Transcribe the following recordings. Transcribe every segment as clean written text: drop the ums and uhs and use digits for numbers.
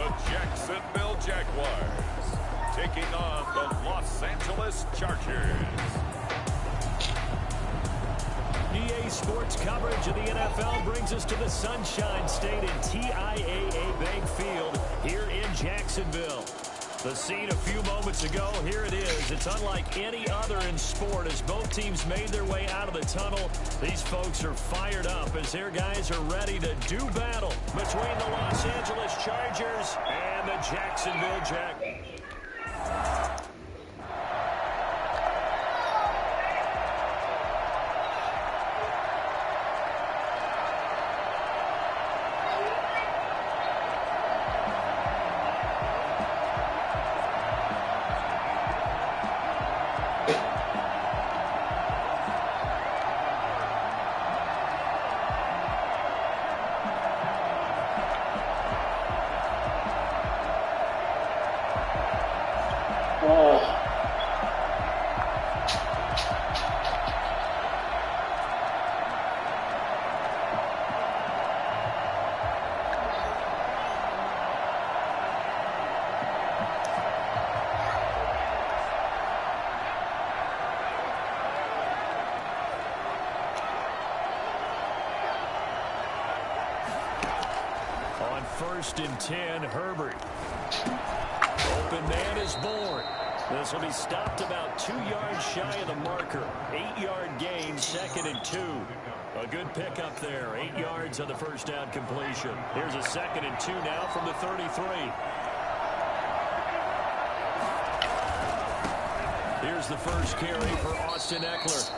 The Jacksonville Jaguars taking on the Los Angeles Chargers. EA Sports coverage of the NFL brings us to the Sunshine State in TIAA Bank Field here in Jacksonville. The scene a few moments ago, here it is. It's unlike any other in sport as both teams made their way out of the tunnel. These folks are fired up as their guys are ready to do battle between the Los Angeles Chargers and the Jacksonville Jaguars. First and 10, Herbert. Open man is born. This will be stopped about 2 yards shy of the marker. 8-yard gain, 2nd and 2. A good pickup there. 8 yards on the first down completion. Here's a 2nd and 2 now from the 33. Here's the first carry for Austin Eckler.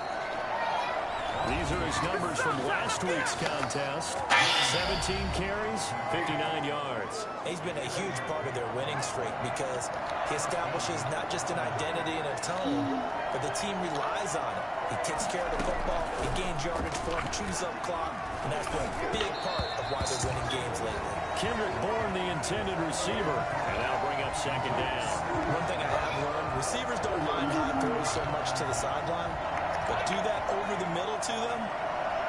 These are his numbers from last week's contest. 17 carries, 59 yards. He's been a huge part of their winning streak because he establishes not just an identity and a tone, but the team relies on it. He takes care of the football, he gains yardage for him, chews up clock, and that's been a big part of why they're winning games lately. Kendrick Bourne, the intended receiver, and that'll bring up 2nd down. One thing I have learned, receivers don't mind how it throws so much to the sideline, but do that over the middle to them,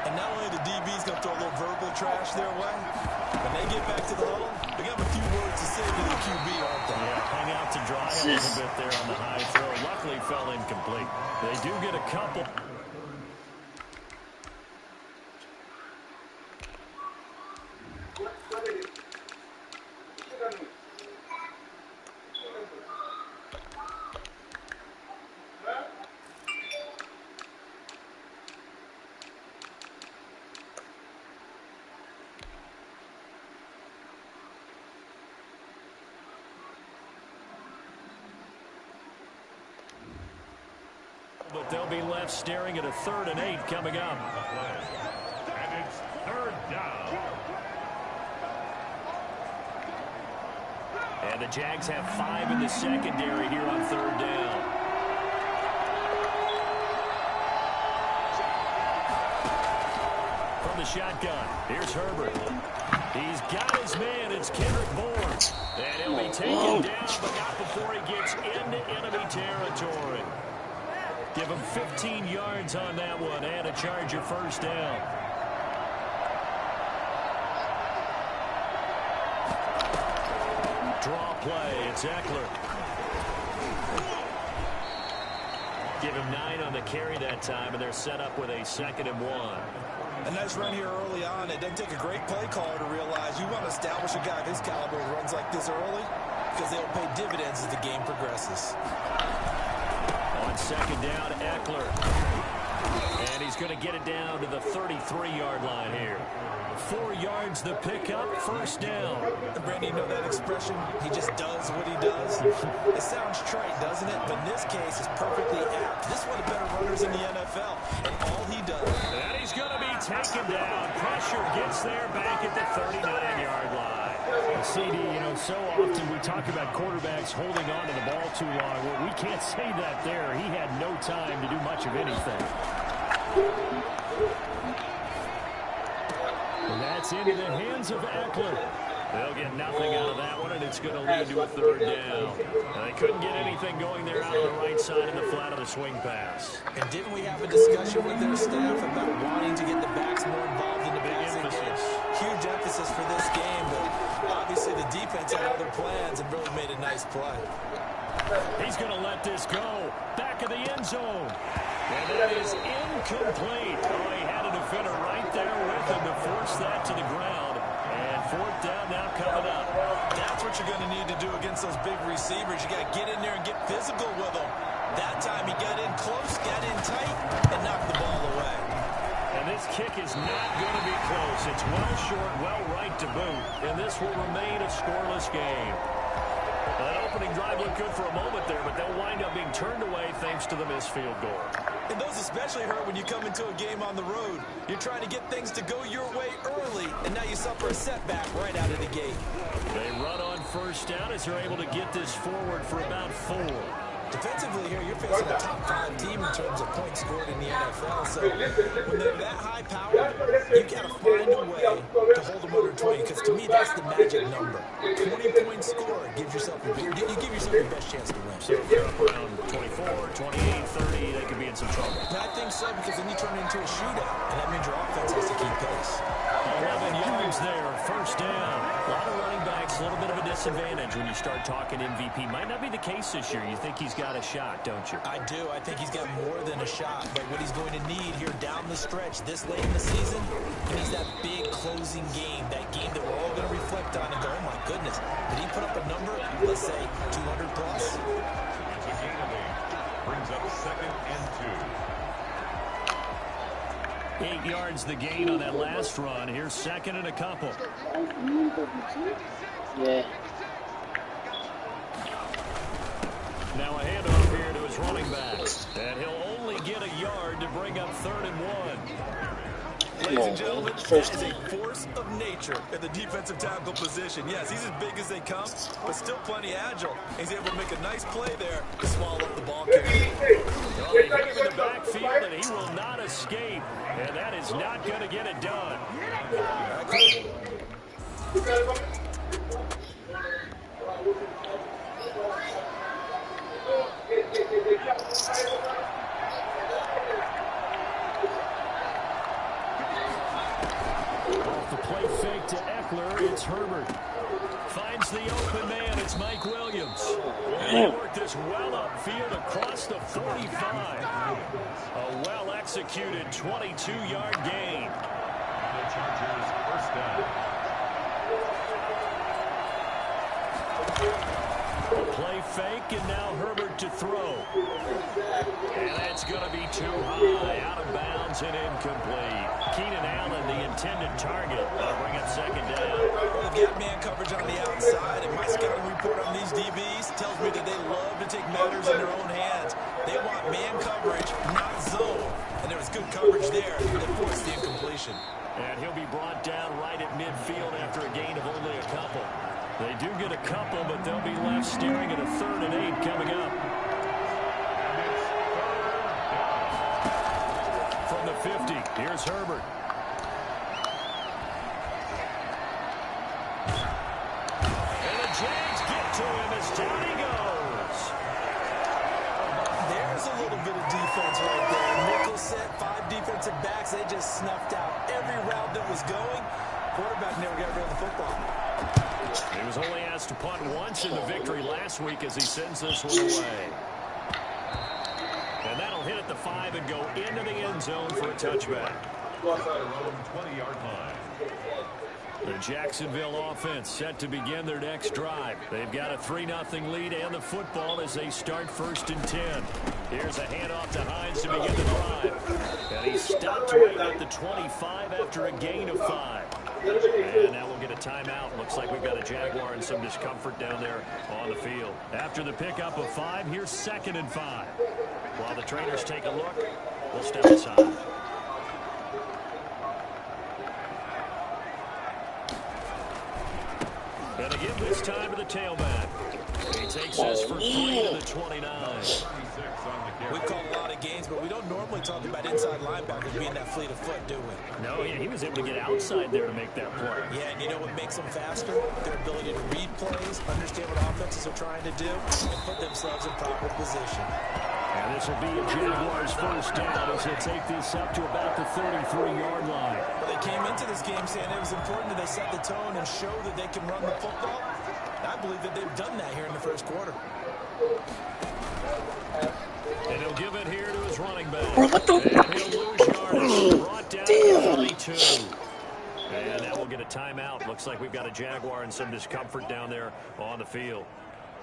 and not only the DB's going to throw a little verbal trash their way, when they get back to the huddle, they got a few words to say to the QB, aren't they? Yeah, hung out to dry a little bit there on the high throw. Luckily fell incomplete. They do get a couple. But they'll be left staring at a 3rd and 8 coming up. And it's 3rd down. And the Jags have 5 in the secondary here on 3rd down. From the shotgun, here's Herbert. He's got his man. It's Kendrick Bourne. And he'll be taken down, but not before he gets into enemy territory. Give him 15 yards on that one and a Charger first down. Draw play. It's Eckler. Give him 9 on the carry that time, and they're set up with a 2nd and 1. A nice run here early on. It doesn't take a great play caller to realize you want to establish a guy of his caliber who runs like this early because they'll pay dividends as the game progresses. On 2nd down, Eckler. And he's going to get it down to the 33-yard line here. 4 yards the pickup, first down. Brandon, you know that expression? He just does what he does. It sounds trite, doesn't it? But in this case, it's perfectly apt. This is one of the better runners in the NFL, and all he does. And he's going to be taken down. Pressure gets there back at the 39-yard line. CD, you know, so often we talk about quarterbacks holding on to the ball too long. Well, we can't say that there. He had no time to do much of anything. And that's into the hands of Eckler. They'll get nothing out of that one, and it's going to lead to a 3rd down. And they couldn't get anything going there out of the right side in the flat of the swing pass. And didn't we have a discussion with their staff about wanting to get the backs more involved in the passing game? Huge emphasis for this game, but obviously the defense defense had other plans and really made a nice play. He's going to let this go. Back of the end zone. And that is incomplete. Oh, he had a defender right there with him to force that to the ground. And fourth down now coming up. That's what you're going to need to do against those big receivers. You got to get in there and get physical with them. That time he got in close, got in tight, and knocked the ball away. And this kick is not going to be close. It's well short, well right to boot. And this will remain a scoreless game. That opening drive looked good for a moment there, but they'll wind up being turned away thanks to the missed field goal. And those especially hurt when you come into a game on the road. You're trying to get things to go your way early, and now you suffer a setback right out of the gate. They run on first down as they're able to get this forward for about 4. Defensively here, you're facing a top-5 team in terms of points scored in the NFL. So when they're that high-powered, you got to find a way to hold them under 20. Because to me, that's the magic number. 20-point score gives yourself you give yourself the best chance to win. So if they're up around 24, 28, 30, they could be in some trouble. And I think so, because then you turn it into a shootout, and that means your offense has to keep pace. 11 yards there, first down. A lot of running backs, a little bit of a disadvantage when you start talking MVP. Might not be the case this year. You think he's got a shot, don't you? I do. I think he's got more than a shot. But what he's going to need here down the stretch this late in the season, he needs that big closing game, that game that we're all going to reflect on and go, oh, my goodness, did he put up a number, let's say, 200 plus? It's a gain of 8. Brings up 2nd and 2. 8 yards the gain on that last run. Here's 2nd and a couple. Yeah. Now a handoff here to his running back. And he'll only get a yard to bring up 3rd and 1. Ladies and gentlemen, that is a force of nature at the defensive tackle position. Yes, he's as big as they come, but still plenty agile. He's able to make a nice play there to swallow up the ball carrier. Well, they hit him in the backfield, and he will not escape. And that is not going to get it done. Off the play fake to Eckler, it's Herbert. Finds the open man, it's Mike Williams. And they work this well upfield across the 45. A well-executed 22-yard gain. The Chargers first down. Play fake, and now Herbert to throw. And that's going to be too high, out of bounds and incomplete. Keenan Allen, the intended target. That'll bring up 2nd down. They've got man coverage on the outside, and my scouting report on these DBs tells me that they love to take matters in their own hands. They want man coverage, not zone. And there was good coverage there that forced the incompletion. And he'll be brought down right at midfield after a gain of only a couple. They do get a couple, but they'll be left staring at a 3rd and 8 coming up. From the 50, here's Herbert. And the Jags get to him as down he goes. There's a little bit of defense right there. Nickel set, 5 defensive backs. They just snuffed out every route that was going. Quarterback never got rid of the football. He was only asked to punt once in the victory last week as he sends this one away. And that'll hit at the 5 and go into the end zone for a touchback. 20-yard line. The Jacksonville offense set to begin their next drive. They've got a 3-0 lead and the football as they start 1st and 10. Here's a handoff to Hines to begin the drive. And he stopped right at the 25 after a gain of 5. And now we'll get a timeout. Looks like we've got a Jaguar in some discomfort down there on the field. After the pickup of 5, here's 2nd and 5. While the trainers take a look, we'll step aside. And again this time to the tailback. He takes this for 3 to the 29. We call a lot of games, but we don't normally talk about inside linebackers being that fleet of foot, do we? No, yeah, he was able to get outside there to make that play. Yeah, and you know what makes them faster? Their ability to read plays, understand what offenses are trying to do, and put themselves in proper position. And this will be a Jaguars first down as they take this up to about the 33-yard line. Well, they came into this game saying it was important that they set the tone and show that they can run the football. I believe that they've done that here in the first quarter. And he'll give it here to his running back. Bro, what the? And he'll lose yardage. Brought down to the 42. And now we'll get a timeout. Looks like we've got a Jaguar and some discomfort down there on the field.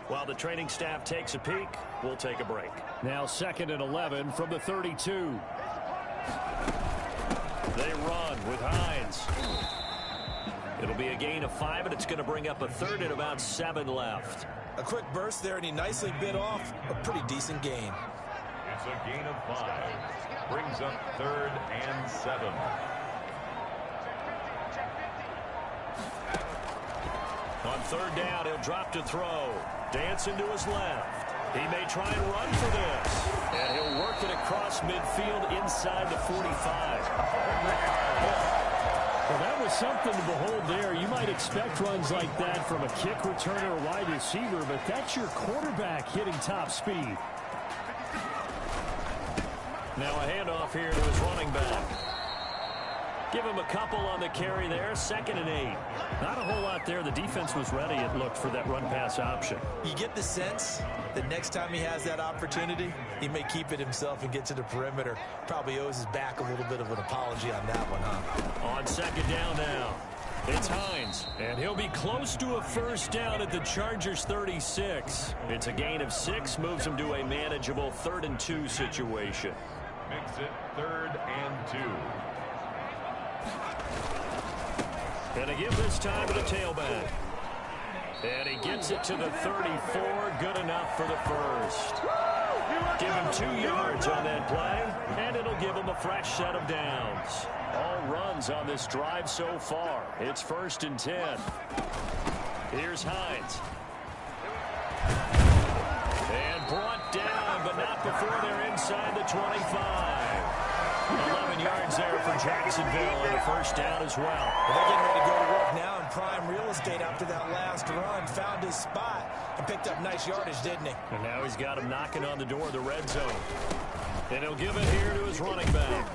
While the training staff takes a peek, we'll take a break. Now 2nd and 11 from the 32. They run with Hines. It'll be a gain of 5, and it's going to bring up a 3rd and about 7 left. A quick burst there, and he nicely bit off a pretty decent gain. It's a gain of 5. Brings up 3rd and 7. On 3rd down, he'll drop to throw. Dancing to his left. He may try and run for this. And he'll work it across midfield inside the 45. Well, that was something to behold there. You might expect runs like that from a kick returner or wide receiver, but that's your quarterback hitting top speed. Now a handoff here to his running back. Give him a couple on the carry there. 2nd and 8. Not a whole lot there. The defense was ready, it looked, for that run-pass option. You get the sense that next time he has that opportunity, he may keep it himself and get to the perimeter. Probably owes his back a little bit of an apology on that one, huh? On 2nd down now, it's Hines. And he'll be close to a 1st down at the Chargers' 36. It's a gain of 6, moves him to a manageable 3rd and 2 situation. Makes it 3rd and 2. And to give this time to the tailback. And he gets it to the 34. Good enough for the 1st. Give him 2 yards on that play, and it'll give him a fresh set of downs. All runs on this drive so far. It's 1st and 10. Here's Hines. And brought down, but not before they're inside the 25. 11 yards there for Jacksonville and a 1st down as well. They're getting ready to go to work now in prime real estate after that last run. Found his spot and picked up nice yardage, didn't he? And now he's got him knocking on the door of the red zone. And he'll give it here to his running back.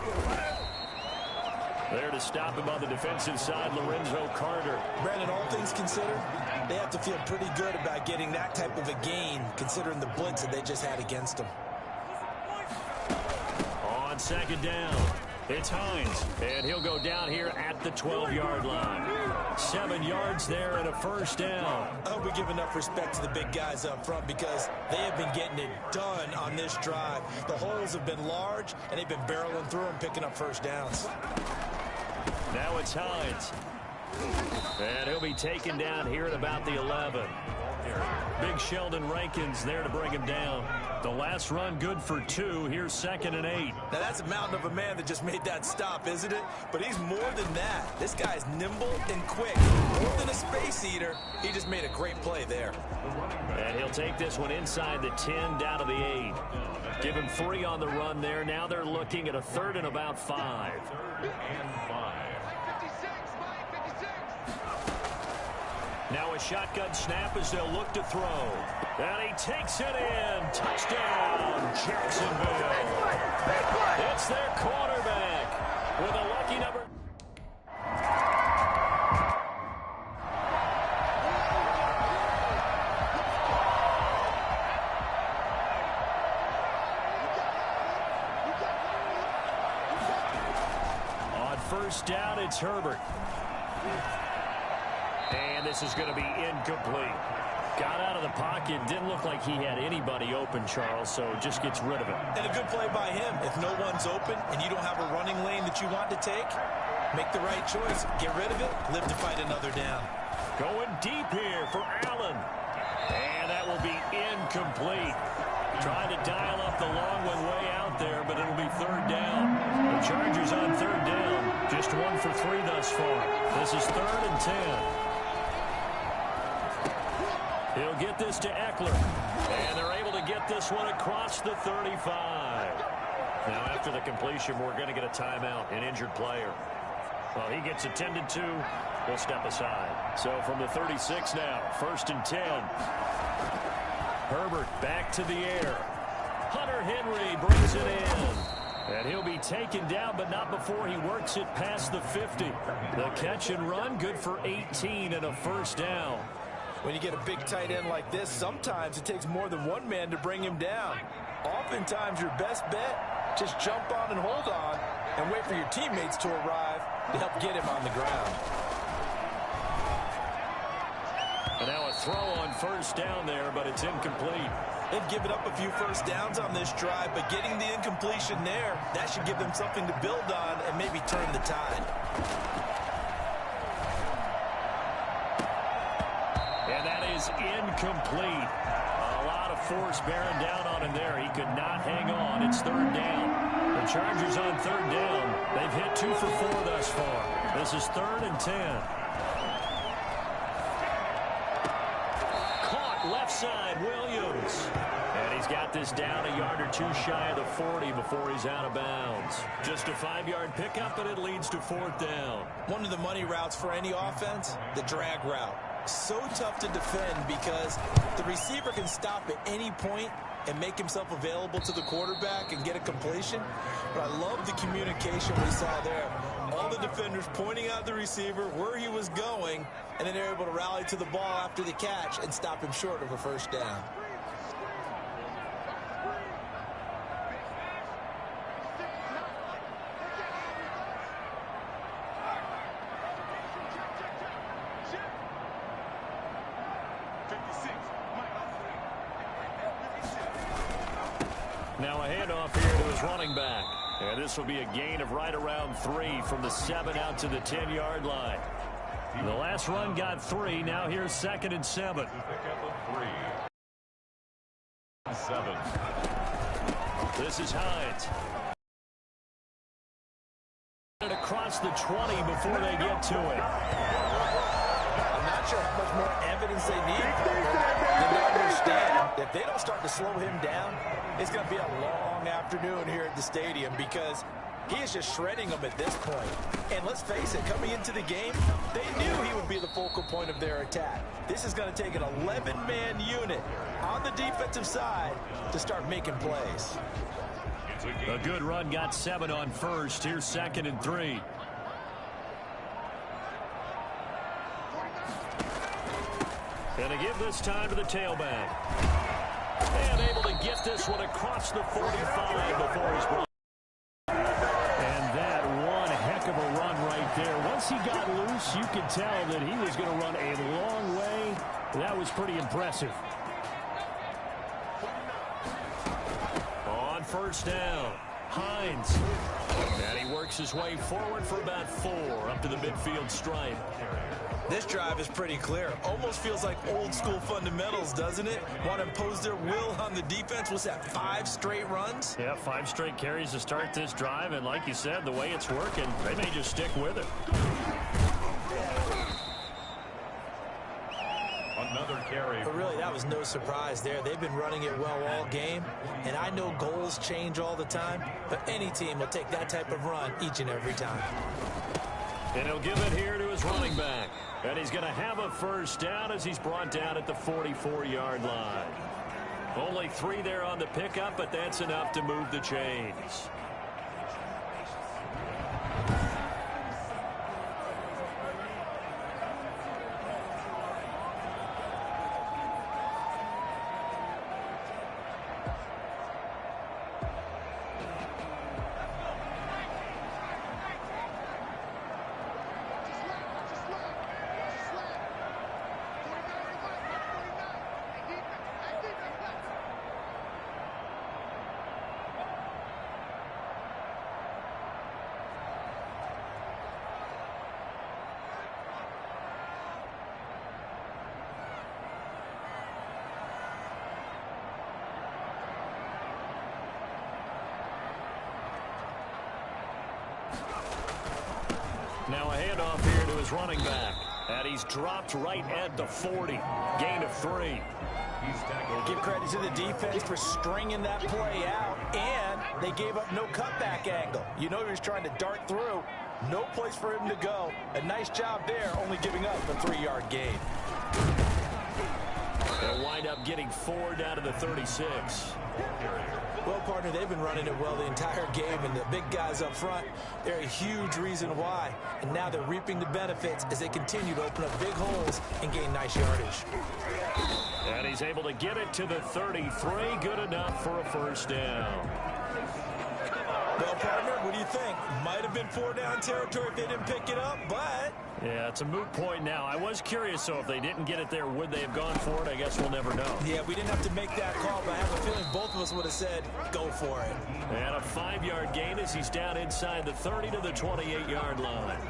There to stop him on the defensive side, Lorenzo Carter. Brandon, all things considered, they have to feel pretty good about getting that type of a gain, considering the blitz that they just had against them. On 2nd down, it's Hines, and he'll go down here at the 12-yard line. 7 yards there and a 1st down. I hope we give enough respect to the big guys up front because they have been getting it done on this drive. The holes have been large, and they've been barreling through and picking up 1st downs. Now it's Hines. And he'll be taken down here at about the 11. Big Sheldon Rankins there to bring him down. The last run good for 2. Here's 2nd and 8. Now that's a mountain of a man that just made that stop, isn't it? But he's more than that. This guy's nimble and quick. More than a space eater. He just made a great play there. And he'll take this one inside the 10 down to the 8. Give him 3 on the run there. Now they're looking at a 3rd and about 5. 3rd and 5. Now a shotgun snap as they'll look to throw. And he takes it in. Touchdown, Jacksonville. It's their quarterback with a lucky number. On 1st down, it's Herbert. And this is going to be incomplete. Got out of the pocket. Didn't look like he had anybody open, Charles, so just gets rid of it. And a good play by him. If no one's open and you don't have a running lane that you want to take, make the right choice. Get rid of it. Live to fight another down. Going deep here for Allen. And that will be incomplete. Trying to dial up the long one way out there, but it'll be 3rd down. The Chargers on 3rd down. Just 1 for 3 thus far. This is 3rd and 10. He'll get this to Eckler. And they're able to get this one across the 35. Now, after the completion, we're going to get a timeout, an injured player. Well, he gets attended to. We'll step aside. So from the 36 now, 1st and 10. Herbert back to the air. Hunter Henry brings it in. And he'll be taken down, but not before he works it past the 50. The catch and run, good for 18 and a 1st down. When you get a big tight end like this, sometimes it takes more than one man to bring him down. Oftentimes, your best bet, just jump on and hold on and wait for your teammates to arrive to help get him on the ground. And now a throw on first down there, but it's incomplete. They've given up a few first downs on this drive, but getting the incompletion there, that should give them something to build on and maybe turn the tide. And that is incomplete. A lot of force bearing down on him there. He could not hang on. It's third down. The Chargers on third down. They've hit 2 for 4 thus far. This is 3rd and 10. Caught left side, Williams. And he's got this down a yard or two shy of the 40 before he's out of bounds. Just a 5-yard pickup, and it leads to 4th down. One of the money routes for any offense, the drag route. So tough to defend because the receiver can stop at any point and make himself available to the quarterback and get a completion. But I love the communication we saw there. All the defenders pointing out the receiver where he was going, and then they're able to rally to the ball after the catch and stop him short of a first down. Now a handoff here to his running back. And this will be a gain of right around 3 from the 7 out to the 10-yard line. The last run got 3. Now here's 2nd and 7. This is Hines. And across the 20 before they get to it. I'm not sure how much more evidence they need than to understand if they don't start to slow him down, it's going to be a long afternoon here at the stadium because he is just shredding them at this point. And let's face it, coming into the game, they knew he would be the focal point of their attack. This is going to take an 11-man unit on the defensive side to start making plays. A good run got 7 on first. Here's 2nd and 3. And to give this time to the tailback. And able to get this one across the 45 before he's brought. And that one heck of a run right there. Once he got loose, you could tell that he was going to run a long way. That was pretty impressive. On first down, Hines. And he works his way forward for about 4 up to the midfield stripe. This drive is pretty clear. Almost feels like old school fundamentals, doesn't it? Want to impose their will on the defense. What's that, 5 straight runs? Yeah, 5 straight carries to start this drive. And like you said, the way it's working, they may just stick with it. Another carry. But really, that was no surprise there. They've been running it well all game. And I know goals change all the time, but any team will take that type of run each and every time. And he'll give it here to his running back. And he's going to have a first down as he's brought down at the 44-yard line. Only 3 there on the pickup, but that's enough to move the chains. Now a handoff here to his running back. And he's dropped right at the 40. Gain of 3. Give credit to the defense for stringing that play out, and they gave up no cutback angle. You know he was trying to dart through. No place for him to go. A nice job there, only giving up a 3-yard gain. They'll wind up getting 4 down to the 36. Well, partner, they've been running it well the entire game, and the big guys up front, they're a huge reason why. And now they're reaping the benefits as they continue to open up big holes and gain nice yardage. And he's able to get it to the 33. Good enough for a first down. Well, partner, what do you think? Might have been 4-down territory if they didn't pick it up, but... Yeah, it's a moot point now. I was curious, so if they didn't get it there, would they have gone for it? I guess we'll never know. Yeah, we didn't have to make that call, but I have a feeling both of us would have said, go for it. And a 5-yard gain as he's down inside the 30 to the 28-yard line.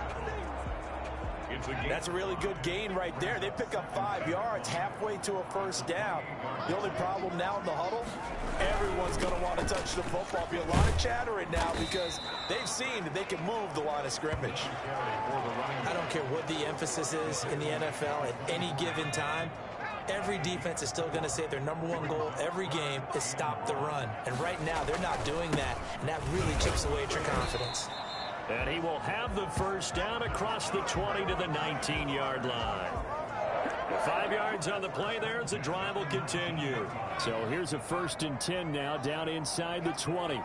That's a really good gain right there. They pick up 5 yards halfway to a first down. The only problem now in the huddle, everyone's going to want to touch the football. Be a lot of chattering now because they've seen that they can move the line of scrimmage. I don't care what the emphasis is in the NFL at any given time. Every defense is still going to say their #1 goal every game is stop the run. And right now, they're not doing that, and that really chips away at your confidence. And he will have the first down across the 20 to the 19-yard line. 5 yards on the play there as the drive will continue. So here's a 1st and 10 now down inside the 20.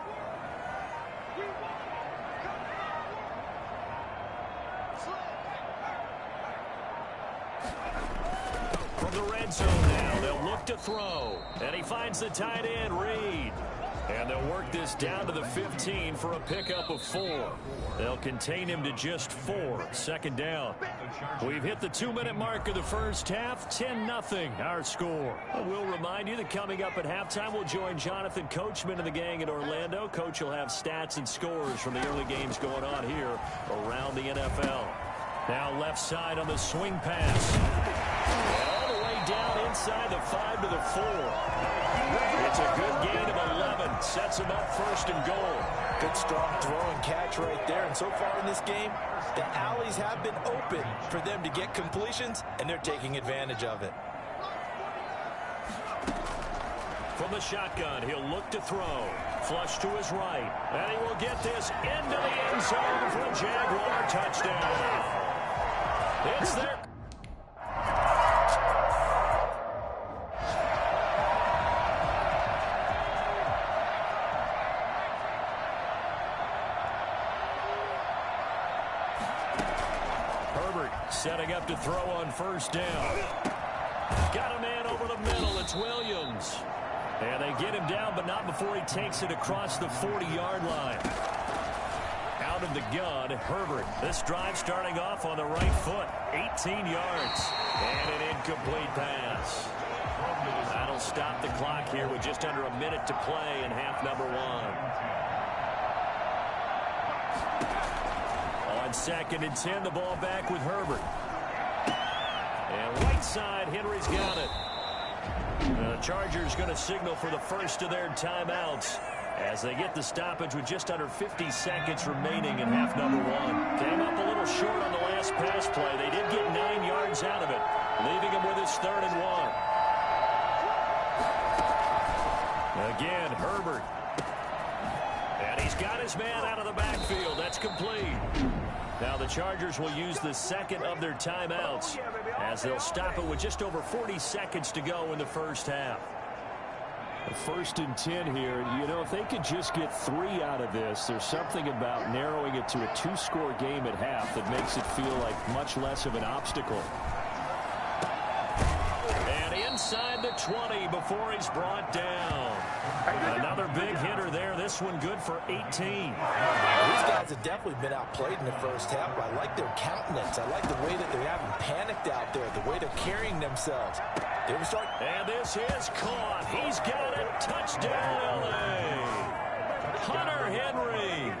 From the red zone now, they'll look to throw. And he finds the tight end, Reed. And they'll work this down to the 15 for a pickup of 4. They'll contain him to just 4. 2nd down. We've hit the 2-minute mark of the first half. 10-0 our score. We'll remind you that coming up at halftime, we'll join Jonathan Coachman and the gang in Orlando. Coach will have stats and scores from the early games going on here around the NFL. Now left side on the swing pass. All the way down inside the 5 to the 4. It's a good gain of 11. Sets him up 1st and goal. Good strong throw and catch right there. And so far in this game, the alleys have been open for them to get completions, and they're taking advantage of it. From the shotgun, he'll look to throw. Flush to his right. And he will get this into the end zone for a Jaguar touchdown. It's there. Setting up to throw on 1st down. Got a man over the middle. It's Williams. And they get him down, but not before he takes it across the 40-yard line. Out of the gun, Herbert. This drive starting off on the right foot. 18 yards. And an incomplete pass. That'll stop the clock here with just under a minute to play in half number 1. On 2nd and 10, the ball back with Herbert. And right side, Henry's got it. The Chargers going to signal for the first of their timeouts as they get the stoppage with just under 50 seconds remaining in half number 1. Came up a little short on the last pass play. They did get 9 yards out of it, leaving him with his 3rd and 1. Again, Herbert. And he's got his man out of the backfield. That's complete. Now the Chargers will use the 2nd of their timeouts as they'll stop it with just over 40 seconds to go in the first half. 1st and 10 here. You know, if they could just get 3 out of this, there's something about narrowing it to a 2-score game at half that makes it feel like much less of an obstacle. And inside the 20 before he's brought down. Another big hitter there. This one good for 18. These guys have definitely been outplayed in the first half. I like their countenance. I like the way that they haven't panicked out there, the way they're carrying themselves. And this is caught. He's got it. Touchdown, LA. Hunter Henry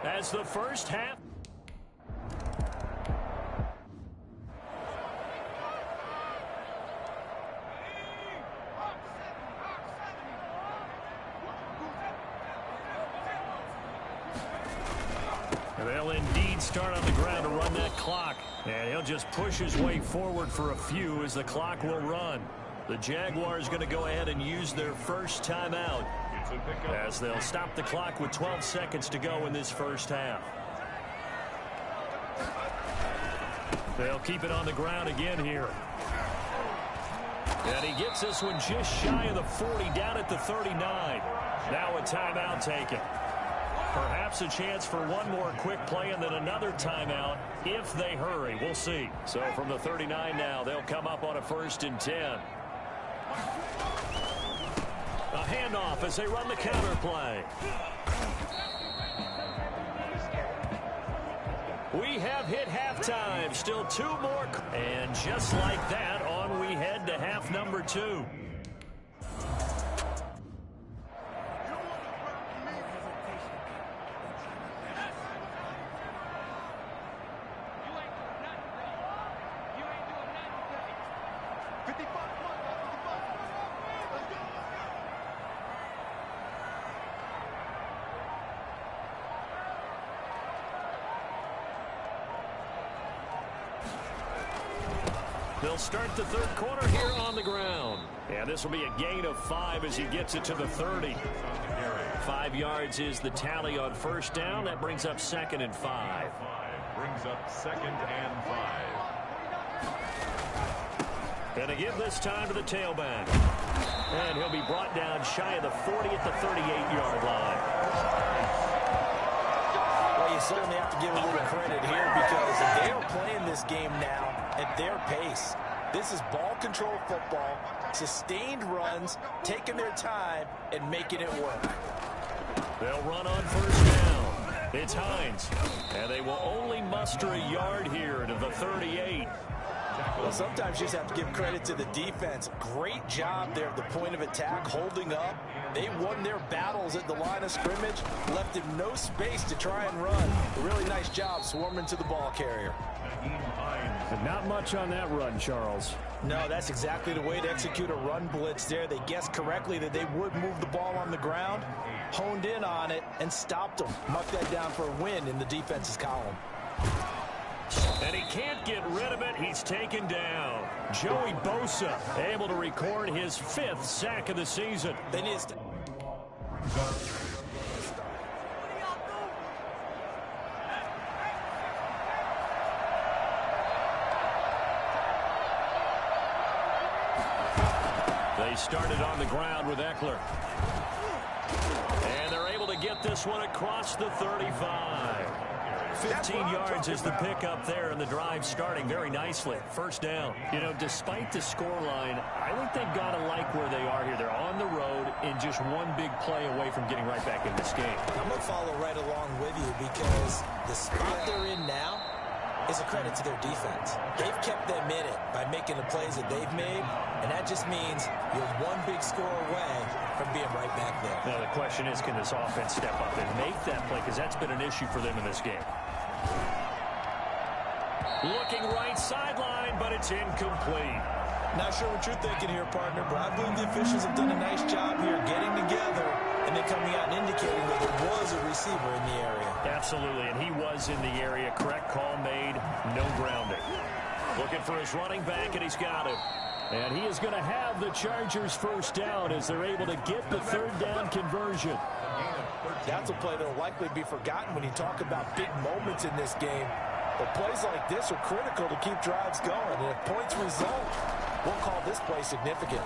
as the first half. They'll indeed start on the ground to run that clock. And he'll just push his way forward for a few as the clock will run. The Jaguars going to go ahead and use their first timeout as they'll stop the clock with 12 seconds to go in this first half. They'll keep it on the ground again here. And he gets this one just shy of the 40, down at the 39. Now a timeout taken. Perhaps a chance for one more quick play and then another timeout if they hurry. We'll see. So from the 39 now, they'll come up on a 1st and 10. A handoff as they run the counter play. We have hit halftime. Still 2 more. And just like that, on we head to half number 2. They'll start the 3rd quarter here on the ground. And this will be a gain of 5 as he gets it to the 30. 5 yards is the tally on 1st down. That brings up 2nd and 5. Brings up 2nd and 5. And again this time to the tailback. And he'll be brought down shy of the 40 at the 38-yard line. Well, you certainly have to give a little credit here because they are playing this game now at their pace. This is ball control football, sustained runs, taking their time and making it work. They'll run on 1st down. It's Hines. And they will only muster a yard here to the 38. Well, sometimes you just have to give credit to the defense. Great job there at the point of attack, holding up. They won their battles at the line of scrimmage, left him no space to try and run. A really nice job swarming to the ball carrier. Not much on that run, Charles. No, that's exactly the way to execute a run blitz there. They guessed correctly that they would move the ball on the ground, honed in on it, and stopped them. Mark that down for a win in the defense's column. And he can't get rid of it. He's taken down. Joey Bosa able to record his 5th sack of the season. They need to... They started on the ground with Eckler. And they're able to get this one across the 35. 15 yards is the pickup there, and the drive starting very nicely. 1st down. You know, despite the scoreline, I think they've got to like where they are here. They're on the road and just one big play away from getting right back in this game. I'm going to follow right along with you because the spot they're in now is a credit to their defense. They've kept them in it by making the plays that they've made, and that just means you're one big score away from being right back there. Now the question is, can this offense step up and make that play? Because that's been an issue for them in this game. Looking right sideline, but it's incomplete. Not sure what you're thinking here, partner, but I believe the officials have done a nice job here getting together and then coming out and indicating that there was a receiver in the area. Absolutely, and he was in the area. Correct call made, no grounding. Looking for his running back, and he's got it. And he is going to have the Chargers 1st down as they're able to get the 3rd down conversion. That's a play that will likely be forgotten when you talk about big moments in this game. But plays like this are critical to keep drives going. And if points result, we'll call this play significant.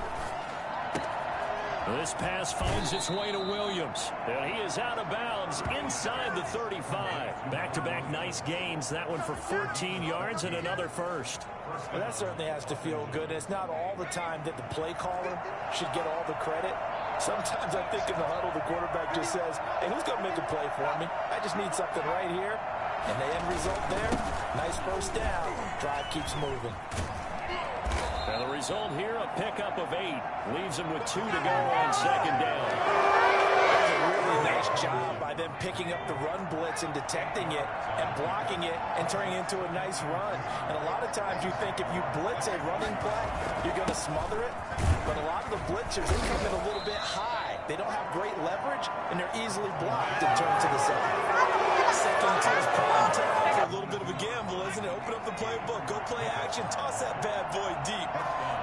This pass finds its way to Williams. And he is out of bounds inside the 35. Back-to-back nice gains. That one for 14 yards and another 1st. Well, that certainly has to feel good. It's not all the time that the play caller should get all the credit. Sometimes I think in the huddle, the quarterback just says, hey, who's going to make a play for me? I just need something right here. And the end result there, nice 1st down. Drive keeps moving. And the result here, a pickup of 8. Leaves him with 2 to go on 2nd down. That's a really nice job by them picking up the run blitz and detecting it and blocking it and turning it into a nice run. And a lot of times you think if you blitz a running play, you're going to smother it. But a lot of the blitzers, they come in a little bit high. They don't have great leverage, and they're easily blocked and turned to the side. 2nd and 2 is prime time for a little bit of a gamble, isn't it? Open up the playbook, go play action, toss that bad boy deep.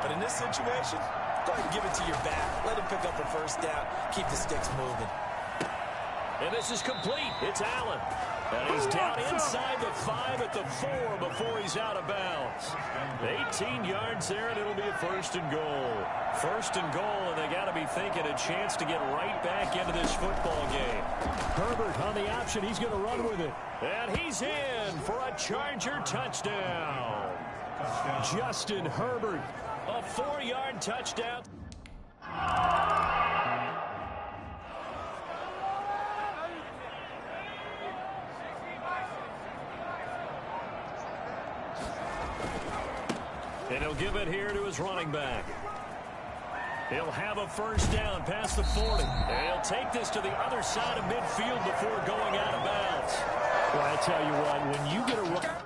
But in this situation, go ahead and give it to your back. Let him pick up a 1st down, keep the sticks moving. And this is complete. It's Allen. And he's down inside the 5 at the 4 before he's out of bounds. 18 yards there, and it'll be a first and goal. First and goal, and they got to be thinking a chance to get right back into this football game. Herbert on the option. He's going to run with it. And he's in for a Charger touchdown. Justin Herbert. A 4-yard touchdown. And he'll give it here to his running back. He'll have a first down past the 40. And he'll take this to the other side of midfield before going out of bounds. Well, I tell you what, when you get a run...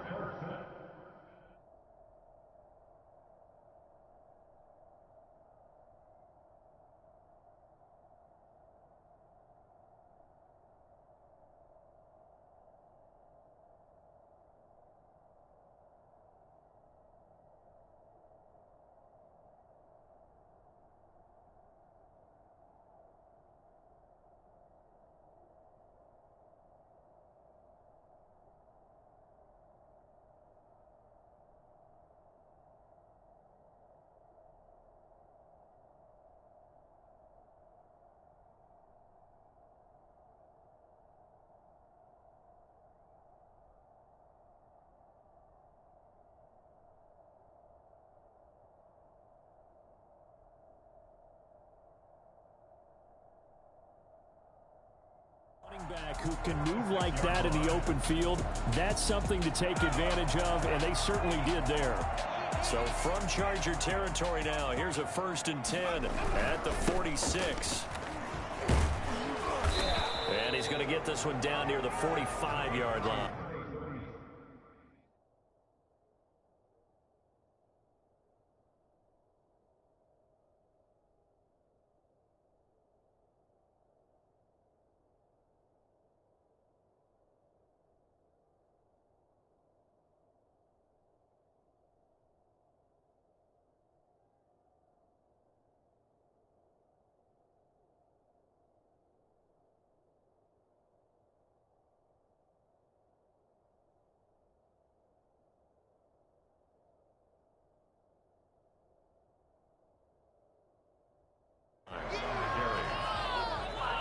back who can move like that in the open field, that's something to take advantage of, and they certainly did there. So from Charger territory now, here's a 1st and 10 at the 46. And he's going to get this one down near the 45-yard line.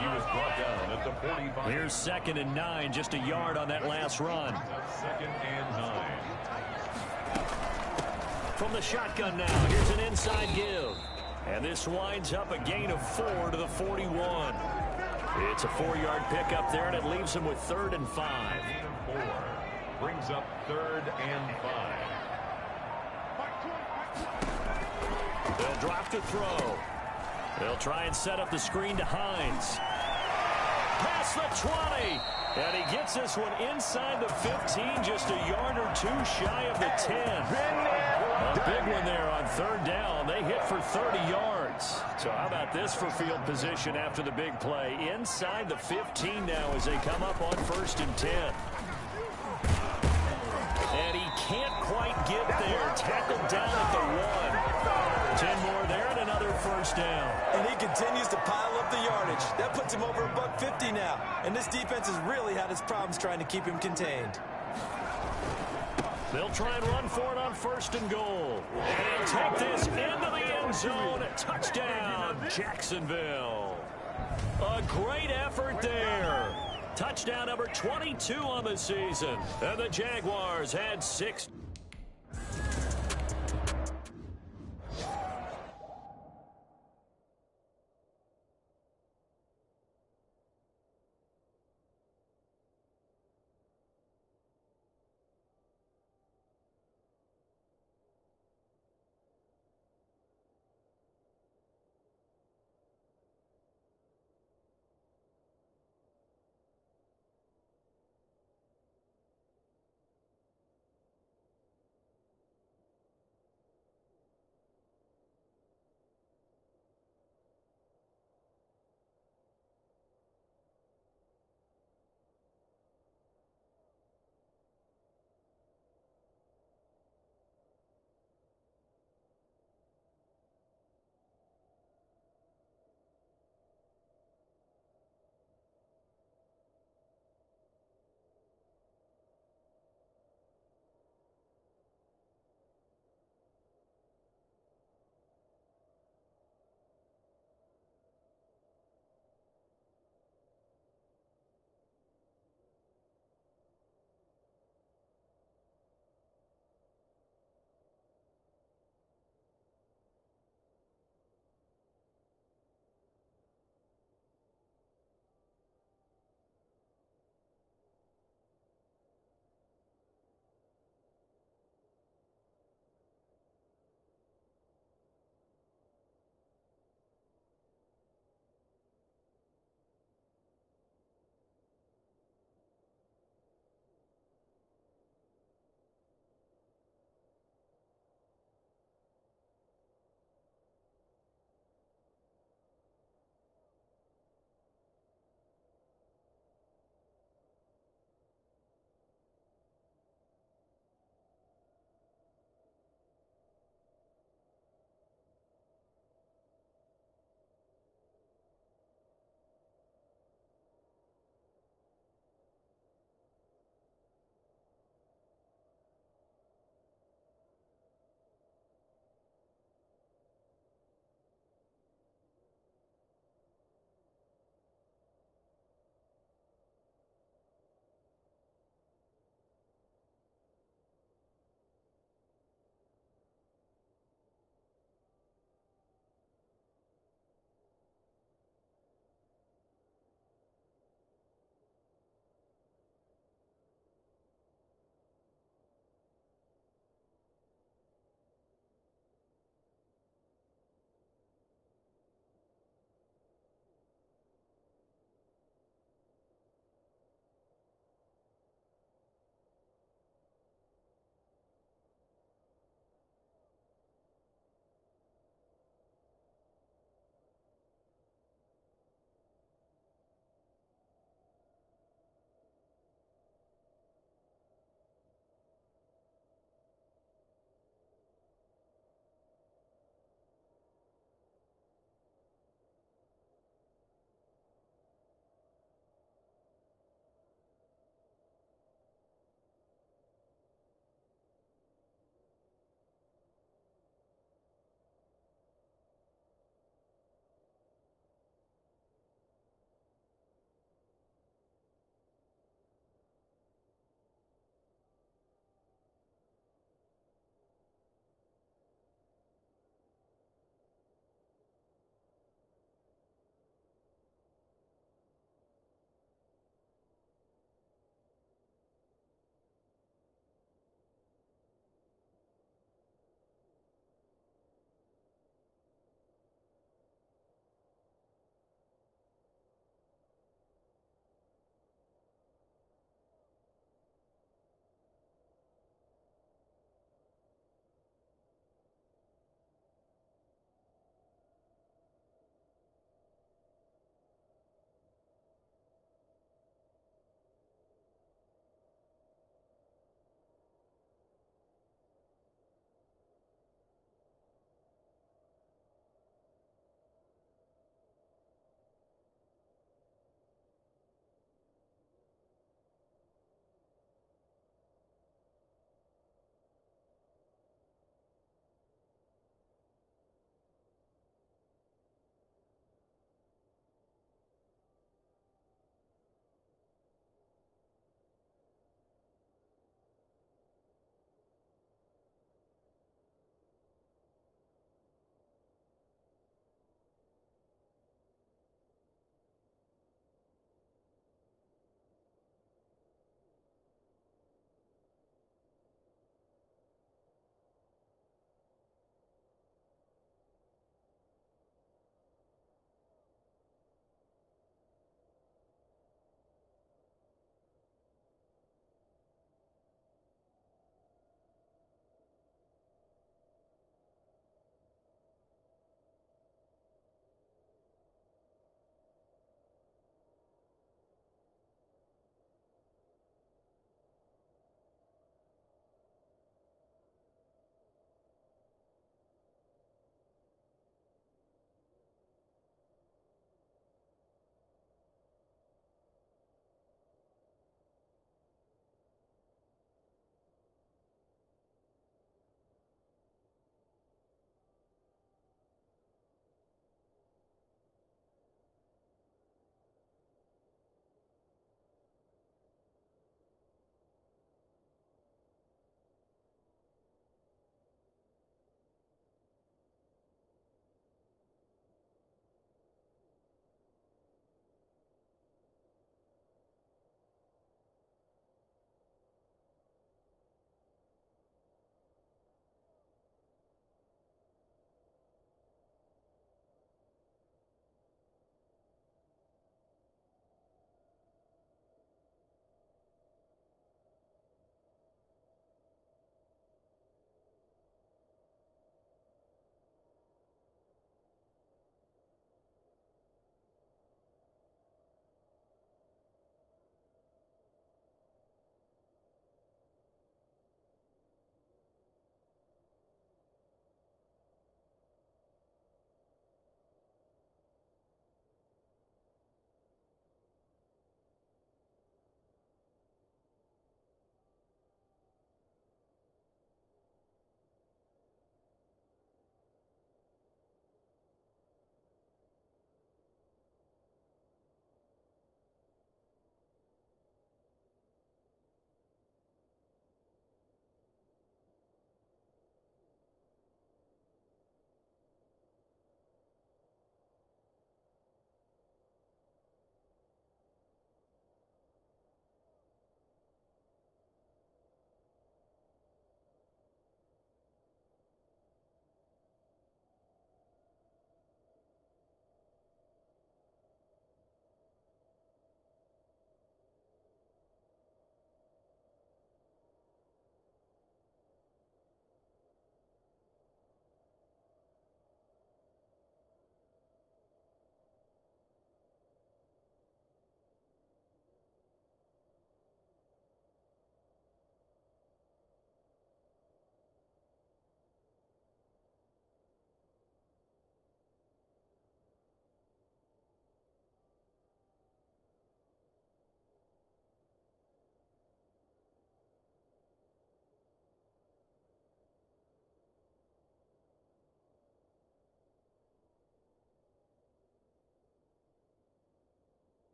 He was brought down at the 45. Here's 2nd and 9, just a yard on that last run. 2nd and 9. From the shotgun now, here's an inside give. And this winds up a gain of 4 to the 41. It's a 4-yard pickup there, and it leaves him with 3rd and 5. 4 brings up 3rd and 5. They'll drop to throw. They'll try and set up the screen to Hines. Past the 20. And he gets this one inside the 15, just a yard or 2 shy of the 10. A big one there on 3rd down. They hit for 30 yards. So how about this for field position after the big play? Inside the 15 now as they come up on 1st and 10. And he can't quite get there. Tackled down at the 1. 10 more there and another 1st down. And he continues to pile up the yardage. That puts him over $150 now. And this defense has really had its problems trying to keep him contained. They'll try and run for it on 1st and goal. And take this into the end zone. Touchdown, Jacksonville. A great effort there. Touchdown number 22 on the season. And the Jaguars had 6.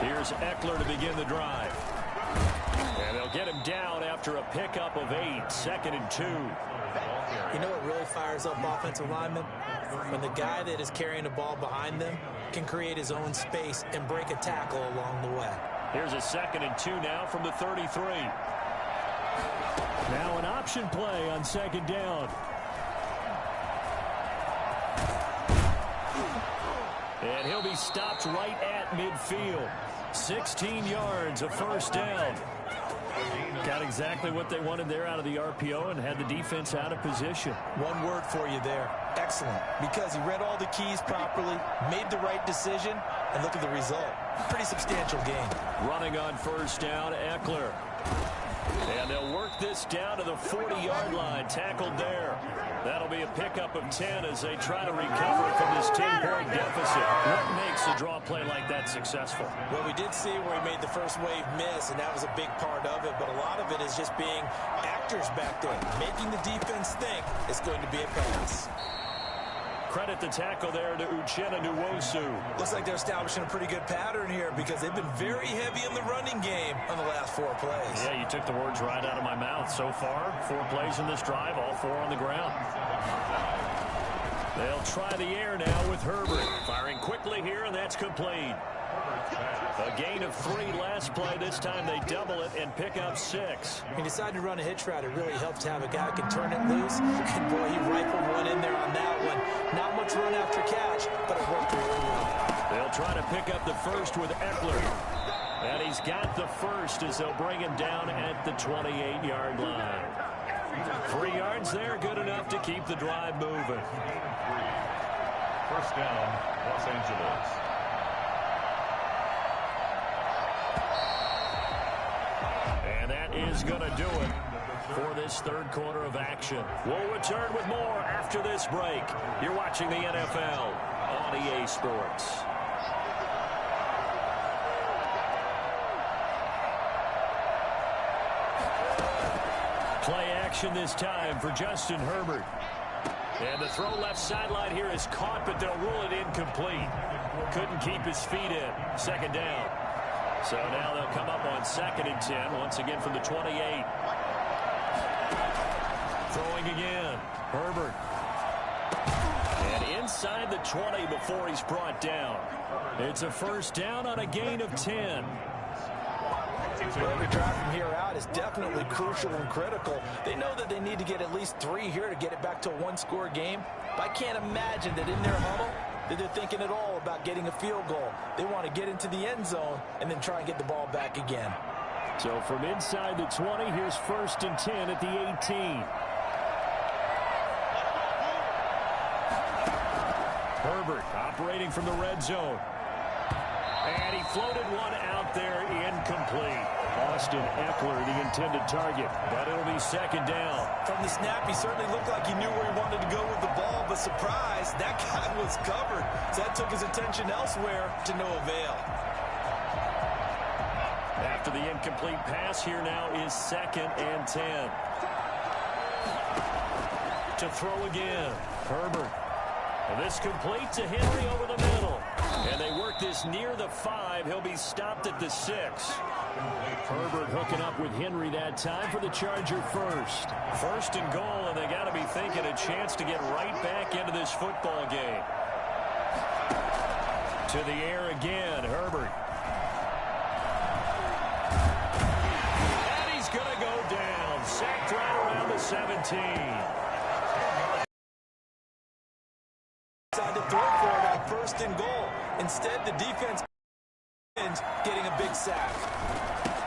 Here's Eckler to begin the drive. And they'll get him down after a pickup of 8, 2nd and 2. You know what really fires up offensive linemen? When the guy that is carrying the ball behind them can create his own space and break a tackle along the way. Here's a 2nd and 2 now from the 33. Now an option play on 2nd down. And he'll be stopped right at midfield. 16 yards, a 1st down. Got exactly what they wanted there out of the RPO and had the defense out of position. One word for you there. Excellent. Because he read all the keys properly, made the right decision, and look at the result. Pretty substantial game. Running on 1st down, Eckler. And they'll work this down to the 40-yard line. Tackled there. That'll be a pickup of 10 as they try to recover from this 10-point deficit. What makes a draw play like that successful? Well, we did see where he made the first wave miss, and that was a big part of it. But a lot of it is just being actors back there, making the defense think it's going to be a pass. Credit the tackle there to Uchenna Nwosu. Looks like they're establishing a pretty good pattern here because they've been very heavy in the running game on the last 4 plays. Yeah, you took the words right out of my mouth. So far, 4 plays in this drive, all 4 on the ground. They'll try the air now with Herbert. Firing quickly here, and that's complete. A gain of 3 last play. This time they double it and pick up 6. He decided to run a hitch route. It really helped to have a guy who can turn it loose. And, boy, he rifled one in there on that one. Not much run after catch, but it worked really well. They'll try to pick up the 1st with Eckler. And he's got the 1st as they'll bring him down at the 28-yard line. 3 yards there, good enough to keep the drive moving. 1st down, Los Angeles. And that is going to do it for this 3rd quarter of action. We'll return with more after this break. You're watching the NFL on EA Sports. Play action this time for Justin Herbert. And the throw left sideline here is caught, but they'll rule it incomplete. Couldn't keep his feet in. 2nd down. So now they'll come up on 2nd and 10, once again from the 28. Throwing again. Herbert. And inside the 20 before he's brought down. It's a 1st down on a gain of 10. Every drive from here out is definitely crucial and critical. They know that they need to get at least 3 here to get it back to a 1-score game. But I can't imagine that in their huddle that they're thinking at all about getting a field goal. They want to get into the end zone and then try and get the ball back again. So from inside the 20, here's 1st and 10 at the 18. Herbert operating from the red zone. And he floated one out there, incomplete. Austin Eckler, the intended target. But it'll be 2nd down. From the snap, he certainly looked like he knew where he wanted to go with the ball, but surprise, that guy was covered. So that took his attention elsewhere to no avail. After the incomplete pass, here now is 2nd and 10. To throw again, Herbert. And this complete to Henry over the middle. And they work this near the 5. He'll be stopped at the 6. Herbert hooking up with Henry that time for the Charger 1st. 1st and goal, and they got to be thinking a chance to get right back into this football game. To the air again, Herbert. And he's going to go down. Sacked right around the 17. Decided to throw for it on 1st and goal. Instead, the defense ends getting a big sack.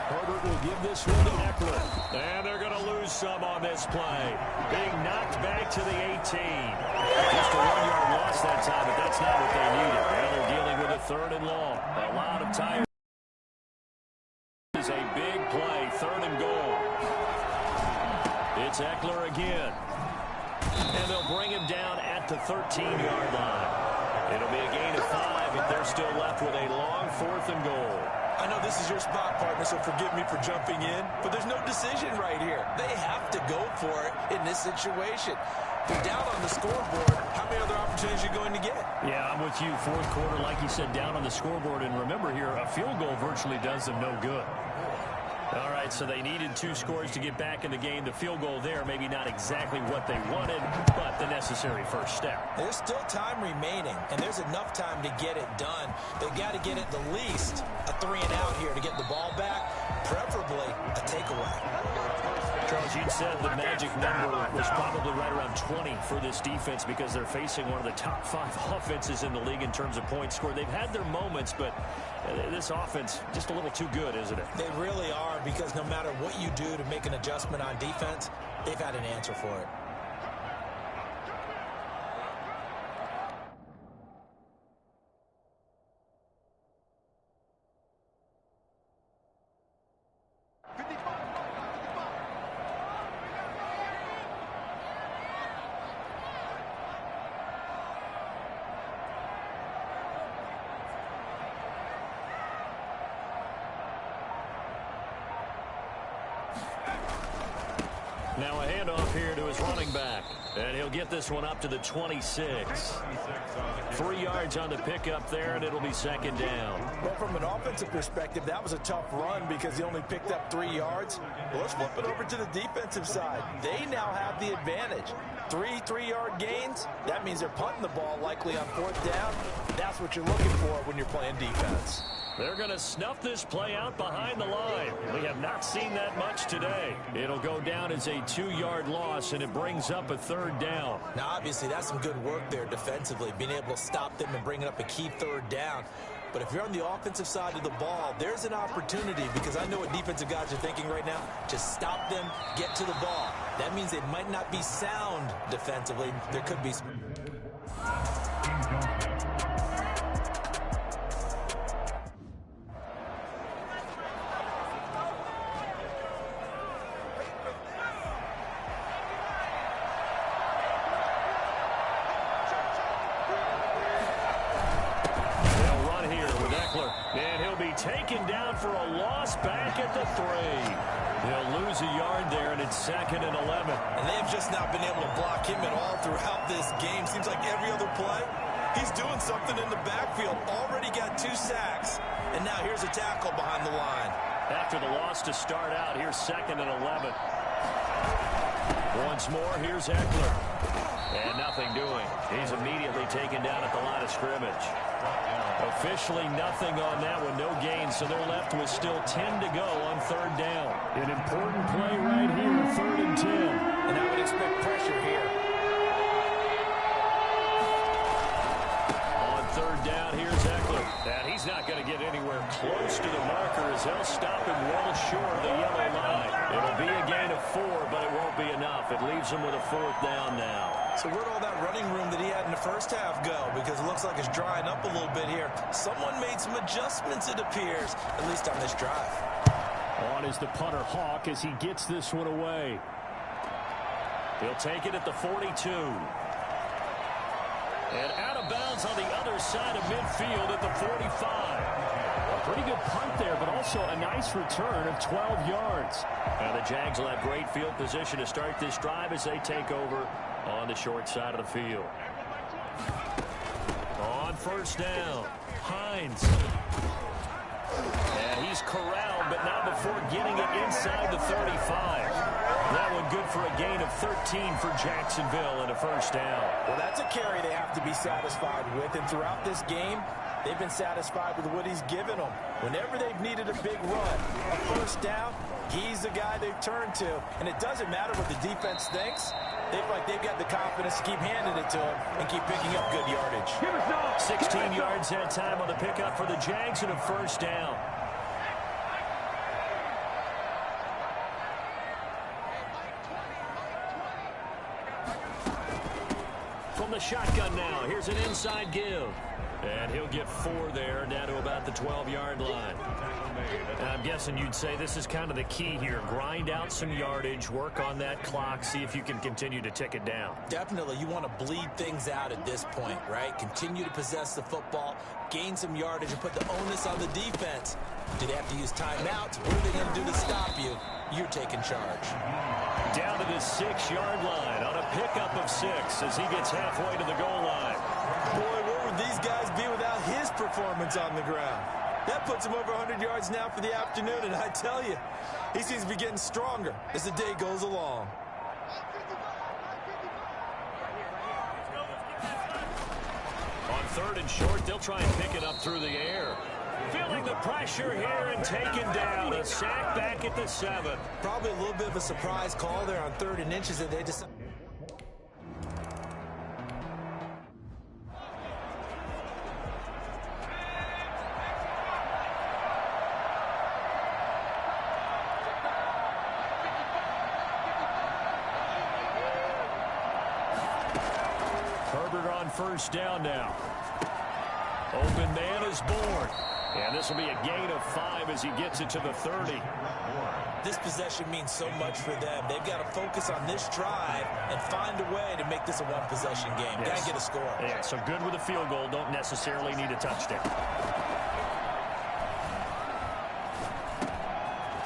Herbert will give this one to Eckler. And they're going to lose some on this play. Being knocked back to the 18. Just a 1-yard loss that time, but that's not what they needed. Now they're dealing with a 3rd and long. A lot of time. This is a big play, 3rd and goal. It's Eckler again. And they'll bring him down at the 13-yard line. It'll be a gain of 5 if they're still left with a long 4th and goal. I know this is your spot, partner, so forgive me for jumping in, but there's no decision right here. They have to go for it in this situation. You're down on the scoreboard. How many other opportunities are you going to get? Yeah, I'm with you. Fourth quarter, like you said, down on the scoreboard. And remember here, a field goal virtually does them no good. All right, so they needed 2 scores to get back in the game. The field goal there, maybe not exactly what they wanted, but the necessary first step. There's still time remaining, and there's enough time to get it done. They've got to get at the least a 3-and-out here to get the ball back, preferably a takeaway. Charles, you said the magic number was probably right around 20 for this defense because they're facing one of the top 5 offenses in the league in terms of points scored. They've had their moments, but this offense just a little too good, isn't it? They really are, because no matter what you do to make an adjustment on defense, they've had an answer for it. Now a handoff here to his running back. And he'll get this one up to the 26. 3 yards on the pickup there, and it'll be second down. Well, from an offensive perspective, that was a tough run because he only picked up 3 yards. Well, let's flip it over to the defensive side. They now have the advantage. 3 3-yard gains. That means they're punting the ball likely on 4th down. That's what you're looking for when you're playing defense. They're going to snuff this play out behind the line. We have not seen that much today. It'll go down as a 2-yard loss, and it brings up a 3rd down. Now, obviously, that's some good work there defensively, being able to stop them and bringing up a key 3rd down. But if you're on the offensive side of the ball, there's an opportunity, because I know what defensive guys are thinking right now. Just stop them, get to the ball. That means they might not be sound defensively. There could be some... And he'll be taken down for a loss back at the 3. They'll lose a yard there, and it's 2nd and 11. And they've just not been able to block him at all throughout this game. Seems like every other play, he's doing something in the backfield. Already got 2 sacks. And now here's a tackle behind the line. After the loss to start out, here's 2nd and 11. Once more, here's Eckler. And nothing doing. He's immediately taken down at the line of scrimmage. Officially nothing on that one, no gain, so they're left with still 10 to go on 3rd down. An important play right here, 3rd and 10. And I would expect pressure here. On 3rd down, here's Eckler. And he's not going to get anywhere close to the marker as they'll stop him well short of the yellow line. It'll be a gain of 4, but it won't be enough. It leaves him with a 4th down now. So where'd all that running room that he had in the first half go? Because it looks like it's drying up a little bit here. Someone made some adjustments, it appears, at least on this drive. On is the punter, Hawk, as he gets this one away. He'll take it at the 42. And out of bounds on the other side of midfield at the 45. A pretty good punt there, but also a nice return of 12 yards. And the Jags will have great field position to start this drive as they take over on the short side of the field. On 1st down, Hines. And he's corralled, but not before getting it inside the 35. That one good for a gain of 13 for Jacksonville and a 1st down. Well, that's a carry they have to be satisfied with, and throughout this game, they've been satisfied with what he's given them. Whenever they've needed a big run, a 1st down, he's the guy they've turned to. And it doesn't matter what the defense thinks. They feel like they've got the confidence to keep handing it to him and keep picking up good yardage. 16 yards that time on the pickup for the Jags and a 1st down. From the shotgun now, here's an inside give. And he'll get 4 there, down to about the 12-yard line. And I'm guessing you'd say this is kind of the key here. Grind out some yardage, work on that clock, see if you can continue to tick it down. Definitely, you want to bleed things out at this point, right? Continue to possess the football, gain some yardage, and put the onus on the defense. Do they have to use timeouts? What are they going to do to stop you? You're taking charge. Down to the 6-yard line on a pickup of 6 as he gets halfway to the goal line. Boy, where would these guys be without his performance on the ground? That puts him over 100 yards now for the afternoon, and I tell you, he seems to be getting stronger as the day goes along. On 3rd and short, they'll try and pick it up through the air. Feeling the pressure here and taken down. A sack back at the 7. Probably a little bit of a surprise call there on 3rd and inches that they decided. Herbert on 1st down now. Open man is born. And this will be a gain of 5 as he gets it to the 30. This possession means so much for them. They've got to focus on this drive and find a way to make this a one-possession game. Yes. Got to get a score. Yeah, so good with a field goal. Don't necessarily need a touchdown.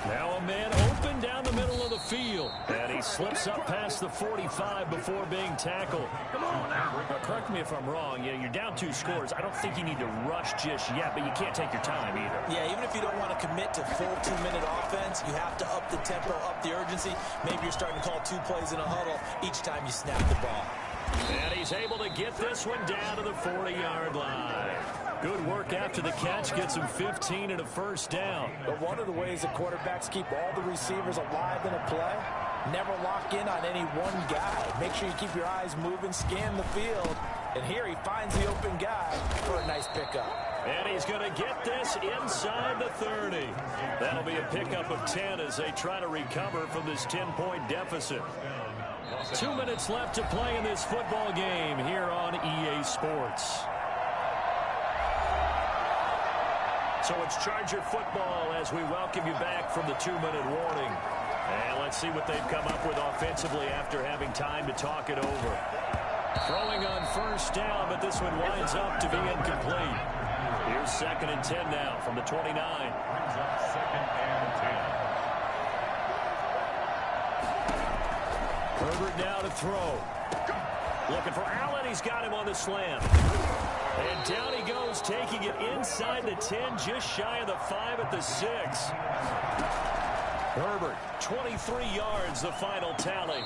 Now a man open down the middle of the field. And he slips up past the 45 before being tackled. Now, correct me if I'm wrong. Yeah, you're down 2 scores. I don't think you need to rush just yet, but you can't take your time either. Yeah, even if you don't want to commit to full 2-minute offense, you have to up the tempo, up the urgency. Maybe you're starting to call 2 plays in a huddle each time you snap the ball. And he's able to get this one down to the 40-yard line. Good work after the catch. Gets him 15 and a 1st down. But one of the ways that quarterbacks keep all the receivers alive in a play, never lock in on any one guy. Make sure you keep your eyes moving, scan the field. And here he finds the open guy for a nice pickup. And he's going to get this inside the 30. That'll be a pickup of 10 as they try to recover from this 10-point deficit. 2 minutes left to play in this football game here on EA Sports. So it's Charger football as we welcome you back from the 2-minute warning. And let's see what they've come up with offensively after having time to talk it over. Throwing on 1st down, but this one winds up to be incomplete. Here's 2nd and 10 now from the 29. 2nd and 10. Herbert now to throw. Looking for Allen. He's got him on the slam. And down he goes, taking it inside the 10, just shy of the 5 at the 6. Herbert, 23 yards, the final tally.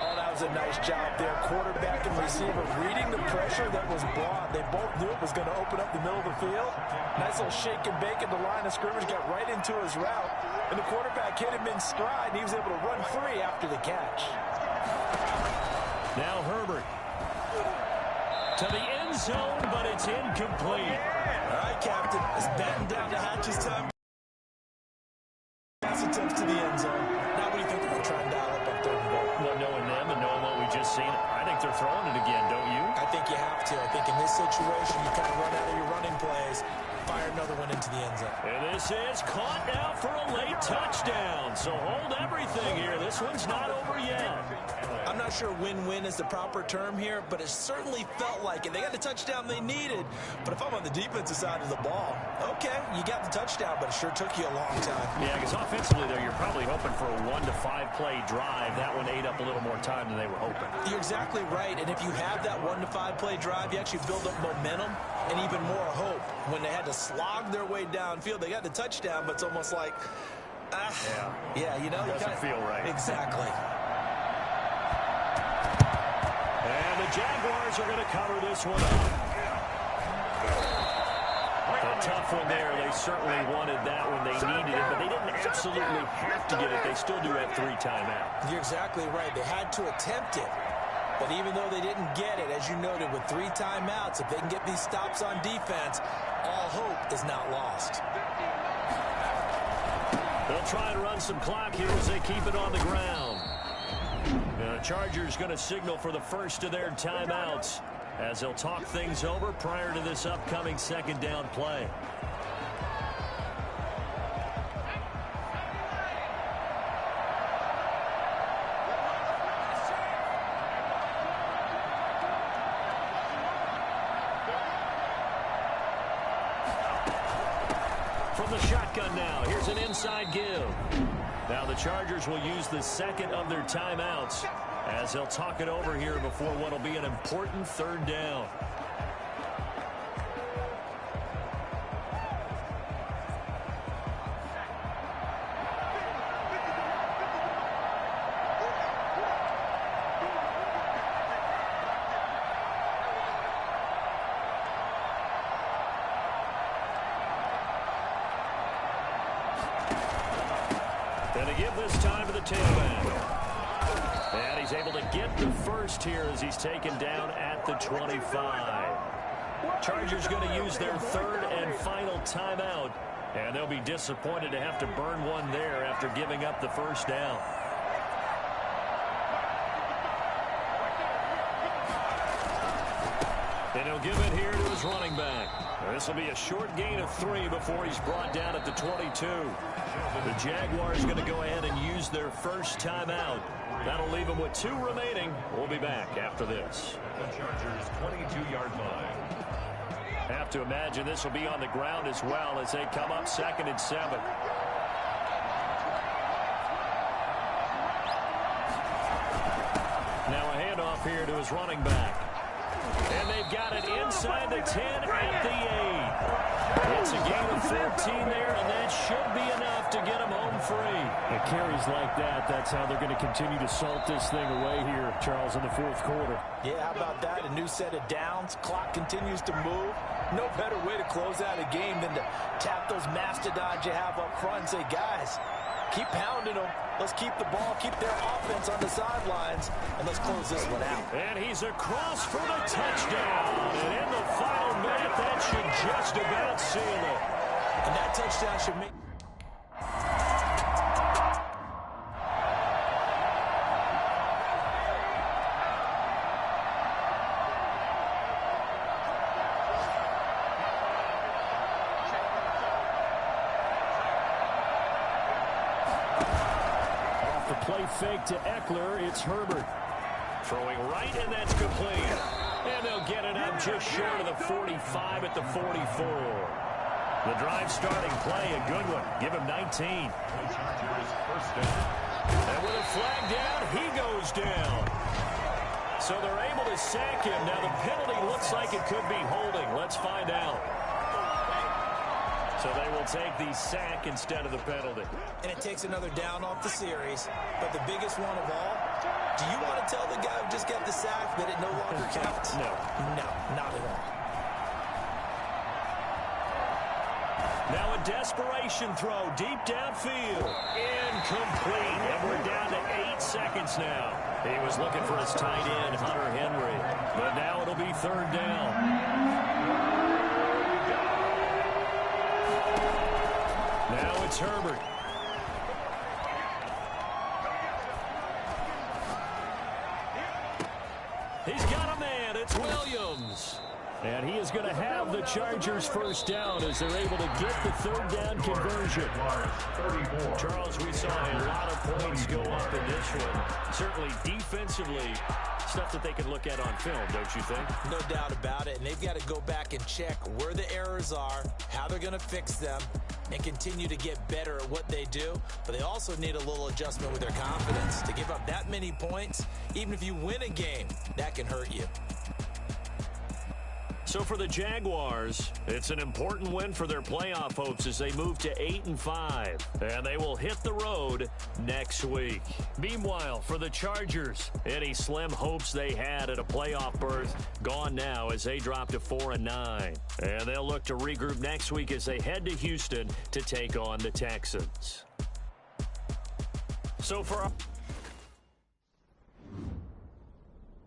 Oh, that was a nice job there. Quarterback and receiver reading the pressure that was brought. They both knew it was going to open up the middle of the field. Nice little shake and bake at the line of scrimmage, got right into his route. And the quarterback hit him in stride, and he was able to run free after the catch. Now Herbert to the end zone, but it's incomplete. All right, Captain. It's batting down to Hatch's time. Pass attempts to the end zone. Now what do you think they're going to try and dial up on 3rd and goal? Well, knowing them and knowing what we just seen, I think they're throwing it again, don't you? I think you have to. I think in this situation, you kind of run out of your running plays, fire another one into the end zone. And this is caught now for a late touchdown. So hold everything here. This one's not over yet. I'm not sure win-win is the proper term here, but it certainly felt like it. They got the touchdown they needed. But if I'm on the defensive side of the ball, okay, you got the touchdown, but it sure took you a long time. Yeah, because offensively there, you're probably hoping for a 1 to 5 play drive. That one ate up a little more time than they were hoping. You're exactly right. And if you have that 1 to 5 play drive, you actually build up momentum and even more hope. When they had to slog their way downfield, they got the touchdown, but it's almost like, yeah, you know. Doesn't feel right. Exactly. And the Jaguars are going to cover this one up. A tough one there. They certainly wanted that one. They needed it, but they didn't absolutely have to get it. They still do have 3 timeouts. You're exactly right. They had to attempt it. But even though they didn't get it, as you noted, with 3 timeouts, if they can get these stops on defense, all hope is not lost. They'll try and run some clock here as they keep it on the ground. The Chargers going to signal for the first of their timeouts. as they'll talk things over prior to this upcoming second down play. From the shotgun now, here's an inside give. Now the Chargers will use the second of their timeouts as they'll talk it over here before what will be an important third down. And to give this time to the tailback. And he's able to get the first here as he's taken down at the 25. Chargers going to use their third and final timeout. And they'll be disappointed to have to burn one there after giving up the first down. And he'll give it here to his running back. This will be a short gain of 3 before he's brought down at the 22. The Jaguars going to go ahead and use their first timeout. That'll leave them with 2 remaining. We'll be back after this. The Chargers' 22-yard line. Have to imagine this will be on the ground as well as they come up 2nd and 7. Now a handoff here to his running back. And they've got it inside the 10 at the 8. It's a gain of 14 there, and that should be enough to get them home free. It carries like that. That's how they're going to continue to salt this thing away here, Charles, in the fourth quarter. Yeah, how about that? A new set of downs. Clock continues to move. No better way to close out a game than to tap those mastodons you have up front and say, guys, keep pounding them. Let's keep the ball, keep their offense on the sidelines, and let's close this one out. And he's across for the touchdown. And in the final minute, that should just about seal it. And that touchdown should make... Play fake to Eckler. It's Herbert. Throwing right, and that's complete. And they'll get it up just short of the 45 at the 44. The drive starting play, a good one. Give him 19. The Chargers' first down. And with a flag down, he goes down. So they're able to sack him. Now the penalty looks like it could be holding. Let's find out. So they will take the sack instead of the penalty. And it takes another down off the series. But the biggest one of all, do you want to tell the guy who just got the sack that it no longer counts? No. No, not at all. Now a desperation throw deep downfield. Incomplete. And we're down to 8 seconds now. He was looking for his tight end, Hunter Henry. But now it'll be third down. Now it's Herbert. He's got a man. It's Williams. And he is going to have the Chargers first down as they're able to get the third down conversion. Charles, we saw a lot of points go up in this one. Certainly defensively, stuff that they can look at on film, don't you think? No doubt about it. And they've got to go back and check where the errors are, how they're going to fix them, and continue to get better at what they do. But they also need a little adjustment with their confidence. To give up that many points, even if you win a game, that can hurt you. So for the Jaguars, it's an important win for their playoff hopes as they move to 8-5. And they will hit the road next week. Meanwhile, for the Chargers, any slim hopes they had at a playoff berth gone now as they drop to 4-9. And they'll look to regroup next week as they head to Houston to take on the Texans. So for